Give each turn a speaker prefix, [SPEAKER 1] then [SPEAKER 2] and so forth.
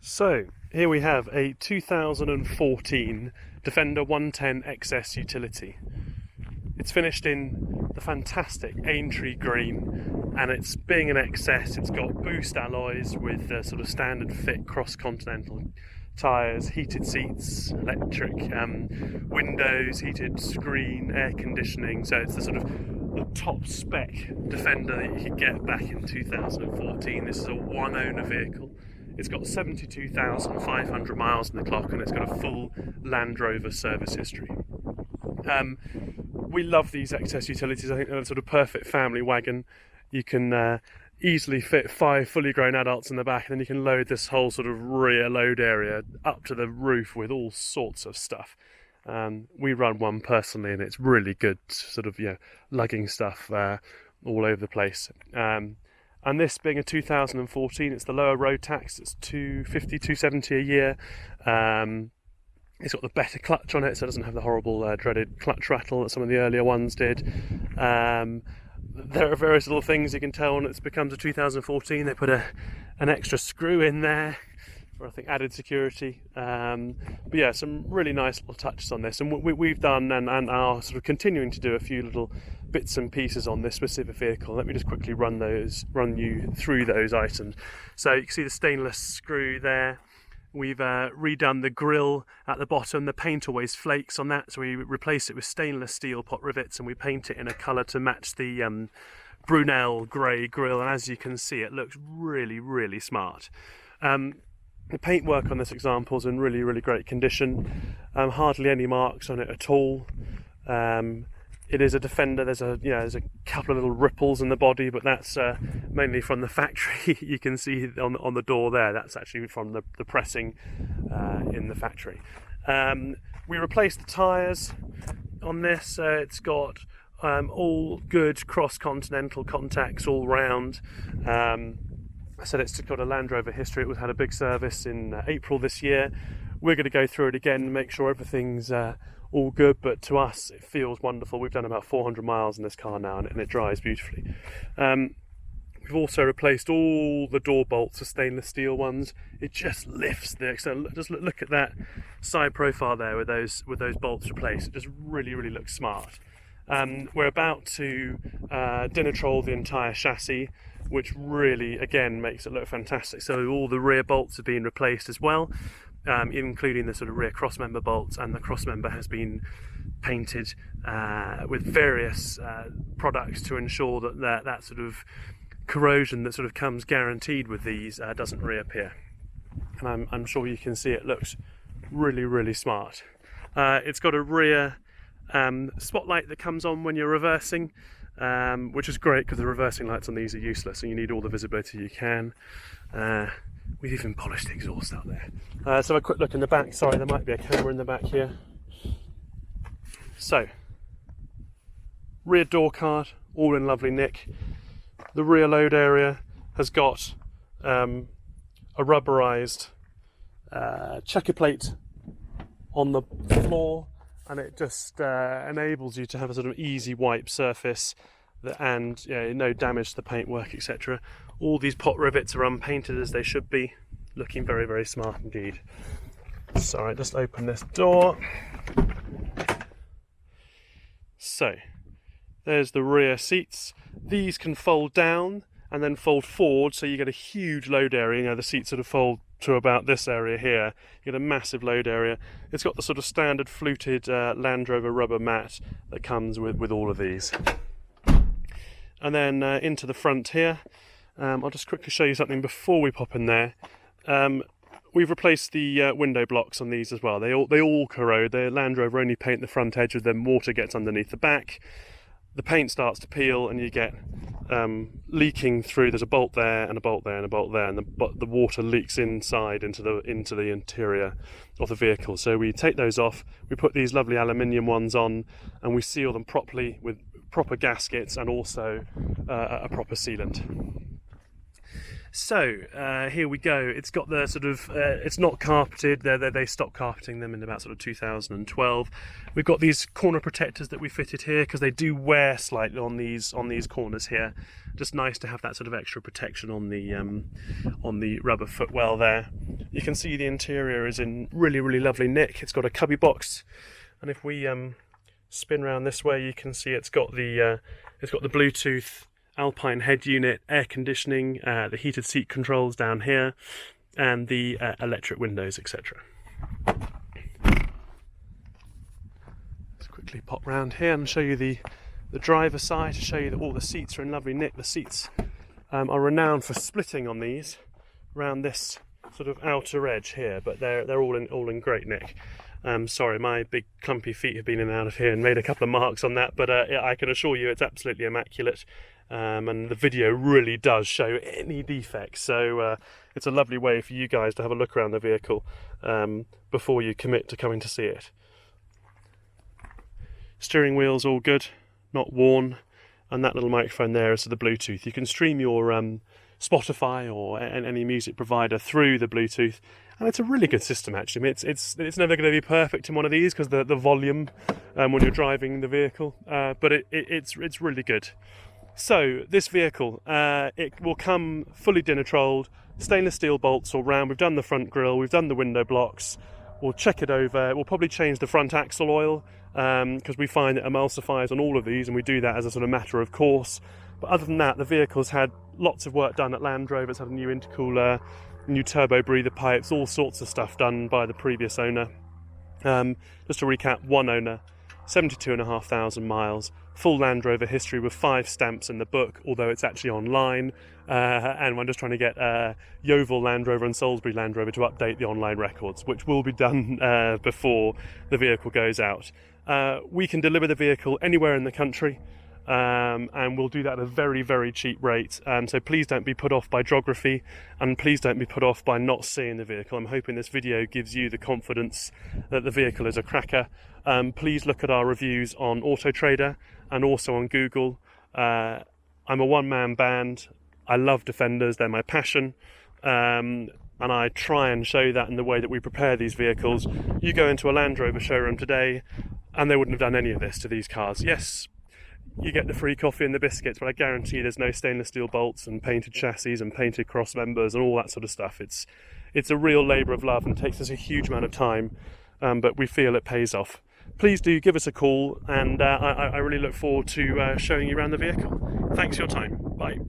[SPEAKER 1] So here we have a 2014 Defender 110 XS utility. It's finished in the fantastic Aintree green, and it's being an XS, it's got boost alloys with sort of standard fit cross-continental tyres, heated seats, electric windows, heated screen, air conditioning, so it's the sort of the top spec Defender that you could get back in 2014. This is a one owner vehicle. It's got 72,500 miles on the clock, and it's got a full Land Rover service history. We love these XS utilities. I think they're a sort of perfect family wagon. You can easily fit 5 fully grown adults in the back, and then you can load this whole sort of rear load area up to the roof with all sorts of stuff. We run one personally, and it's really good, sort of, lugging stuff all over the place. And this being a 2014, it's the lower road tax. It's $250, $270 a year. It's got the better clutch on it, so it doesn't have the horrible dreaded clutch rattle that some of the earlier ones did. There are various little things you can tell when it becomes a 2014. They put an extra screw in there for, I think, added security. But yeah, some really nice little touches on this, and we've done and are sort of continuing to do a few little bits and pieces on this specific vehicle. Let me just quickly run you through those items. So you can see the stainless screw there. We've redone the grille at the bottom. The paint always flakes on that, so we replace it with stainless steel pot rivets, and we paint it in a colour to match the Brunel grey grille, and as you can see, it looks really, really smart. The paintwork on this example is in really, really great condition. Hardly any marks on it at all. It is a Defender. There's a couple of little ripples in the body, but that's mainly from the factory. You can see on the door there, that's actually from the pressing in the factory. We replaced the tyres on this. It's got all good cross-continental contacts all round. I said it's got a Land Rover history. It had a big service in April this year. We're going to go through it again and make sure everything's all good, but to us it feels wonderful. We've done about 400 miles in this car now, and it drives beautifully. We've also replaced all the door bolts with stainless steel ones. It just lifts the external. Just look at that side profile there with those bolts replaced. It just really, really looks smart. We're about to Dinitrol the entire chassis, which really again makes it look fantastic. So all the rear bolts have been replaced as well, including the sort of rear crossmember bolts, and the crossmember has been painted with various products to ensure that sort of corrosion that sort of comes guaranteed with these doesn't reappear. And I'm sure you can see it looks really, really smart. It's got a rear spotlight that comes on when you're reversing, which is great because the reversing lights on these are useless and you need all the visibility you can. We've even polished the exhaust out there. So a quick look in the back. Sorry, there might be a camera in the back here. So, rear door card, all in lovely nick. The rear load area has got a rubberized checker plate on the floor, and it just enables you to have a sort of easy wipe surface and no damage to the paintwork, etc. All these pot rivets are unpainted as they should be, looking very, very smart indeed. Sorry, just open this door. So, there's the rear seats. These can fold down and then fold forward, so you get a huge load area. The seats sort of fold to about this area here. You get a massive load area. It's got the sort of standard fluted Land Rover rubber mat that comes with all of these. And then into the front here, I'll just quickly show you something before we pop in there. We've replaced the window blocks on these as well. They all corrode. The Land Rover only paint the front edge, with then water gets underneath the back. The paint starts to peel, and you get leaking through. There's a bolt there, and a bolt there, and a bolt there, and the water leaks inside into the interior of the vehicle. So we take those off. We put these lovely aluminium ones on, and we seal them properly with proper gaskets and also a proper sealant. So here we go. It's got the sort of it's not carpeted. They stopped carpeting them in about sort of 2012. We've got these corner protectors that we fitted here because they do wear slightly on these corners here. Just nice to have that sort of extra protection on the rubber footwell there. You can see the interior is in really, really lovely nick. It's got a cubby box, and if we spin around this way, you can see it's got the Bluetooth Alpine head unit, air conditioning, the heated seat controls down here, and the electric windows, etc. Let's quickly pop round here and show you the driver's side, to show you that all the seats are in lovely nick. The seats are renowned for splitting on these around this sort of outer edge here, but they're all in great nick. Sorry, my big clumpy feet have been in and out of here and made a couple of marks on that, but I can assure you it's absolutely immaculate, and the video really does show any defects, so it's a lovely way for you guys to have a look around the vehicle before you commit to coming to see it. Steering wheel's all good, not worn, and that little microphone there is the Bluetooth. You can stream your Spotify or any music provider through the Bluetooth, and it's a really good system actually. I mean, it's never going to be perfect in one of these because the volume when you're driving the vehicle, but it's really good. So this vehicle, it will come fully dinner trolled, stainless steel bolts all round. We've done the front grille, we've done the window blocks. We'll check it over. We'll probably change the front axle oil because we find it emulsifies on all of these, and we do that as a sort of matter of course. But other than that, the vehicle's had lots of work done at Land Rover. It's had a new intercooler, new turbo breather pipes, all sorts of stuff done by the previous owner. Just to recap, one owner, 72,500 miles, full Land Rover history with 5 stamps in the book, although it's actually online, and I'm just trying to get Yeovil Land Rover and Salisbury Land Rover to update the online records, which will be done before the vehicle goes out. We can deliver the vehicle anywhere in the country, and we'll do that at a very, very cheap rate, so please don't be put off by geography, and please don't be put off by not seeing the vehicle. I'm hoping this video gives you the confidence that the vehicle is a cracker. Please look at our reviews on Auto Trader and also on Google. I'm a one-man band. I love Defenders, they're my passion, and I try and show that in the way that we prepare these vehicles. You go into a Land Rover showroom today and they wouldn't have done any of this to these cars. Yes, you get the free coffee and the biscuits, but I guarantee there's no stainless steel bolts and painted chassis and painted cross members and all that sort of stuff. It's a real labour of love and takes us a huge amount of time, but we feel it pays off. Please do give us a call, and I really look forward to showing you around the vehicle. Thanks for your time. Bye.